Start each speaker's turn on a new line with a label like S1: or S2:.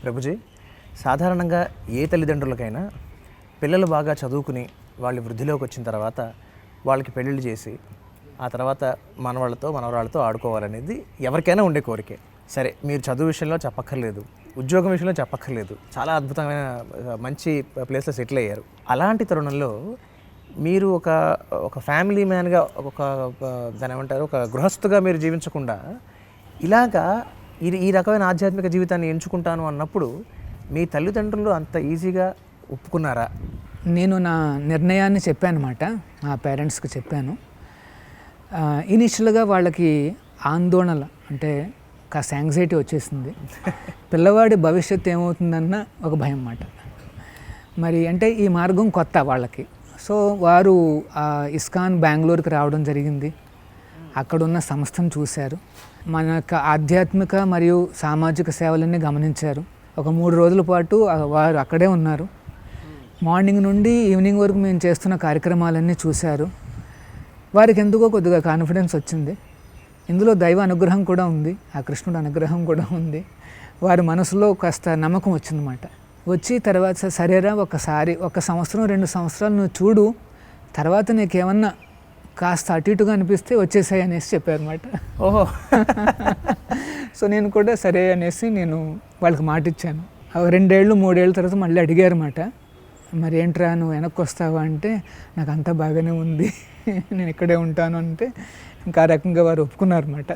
S1: ప్రభుజీ, సాధారణంగా ఏ తల్లిదండ్రులకైనా పిల్లలు బాగా చదువుకుని వాళ్ళు వృద్ధిలోకి వచ్చిన తర్వాత వాళ్ళకి పెళ్ళిళ్ళు చేసి ఆ తర్వాత మనవాళ్ళతో మనవరాళ్ళతో ఆడుకోవాలనేది ఎవరికైనా ఉండే కోరికే. సరే, మీరు చదువు విషయంలో చెప్పక్కర్లేదు, ఉద్యోగం విషయంలో చెప్పక్కర్లేదు, చాలా అద్భుతమైన మంచి ప్లేస్లో సెటిల్ అయ్యారు. అలాంటి తరుణంలో మీరు ఒక ఫ్యామిలీ మ్యాన్గా దాని ఏమంటారు, ఒక గృహస్థుగా మీరు జీవించకుండా ఇలాగా ఈ రకమైన ఆధ్యాత్మిక జీవితాన్ని ఎంచుకుంటాను అన్నప్పుడు మీ తల్లిదండ్రులు అంత ఈజీగా ఒప్పుకున్నారా?
S2: నేను నా నిర్ణయాన్ని చెప్పానమాట, మా పేరెంట్స్కి చెప్పాను. ఇనిషియల్గా వాళ్ళకి ఆందోళన అంటే కాస్త యాంగ్జైటీ వచ్చేసింది. పిల్లవాడి భవిష్యత్తు ఏమవుతుందన్న ఒక భయం అన్నమాట. మరి అంటే ఈ మార్గం కొత్త వాళ్ళకి. సో వారు ఇస్కాన్ బెంగళూరుకి రావడం జరిగింది. అక్కడున్న సంస్థను చూశారు, మన యొక్క ఆధ్యాత్మిక మరియు సామాజిక సేవలన్నీ గమనించారు. ఒక 3 రోజుల పాటు వారు అక్కడే ఉన్నారు. మార్నింగ్ నుండి ఈవినింగ్ వరకు మేము చేస్తున్న కార్యక్రమాలన్నీ చూశారు. వారికి ఎందుకో కొద్దిగా కాన్ఫిడెన్స్ వచ్చింది. ఇందులో దైవ అనుగ్రహం కూడా ఉంది, ఆ కృష్ణుడు అనుగ్రహం కూడా ఉంది. వారి మనసులో కాస్త నమ్మకం వచ్చిందన్నమాట. వచ్చి తర్వాత సరేరా, ఒక సంవత్సరం 2 సంవత్సరాలు నువ్వు చూడు, తర్వాత నీకేమన్నా కాస్త అటు ఇటుగా అనిపిస్తే వచ్చేసాయి అనేసి చెప్పారన్నమాట.
S1: ఓహో.
S2: సో నేను కూడా సరే అనేసి నేను వాళ్ళకి మాట ఇచ్చాను. 2 ఏళ్ళు 3 ఏళ్ళ తర్వాత మళ్ళీ అడిగారన్నమాట, మరి ఏంట్రా నువ్వు వెనక్కి వస్తావా అంటే, నాకు అంతా బాగానే ఉంది, నేను ఇక్కడే ఉంటాను అంటే ఇంకా ఆ రకంగా వారు ఒప్పుకున్నారన్నమాట.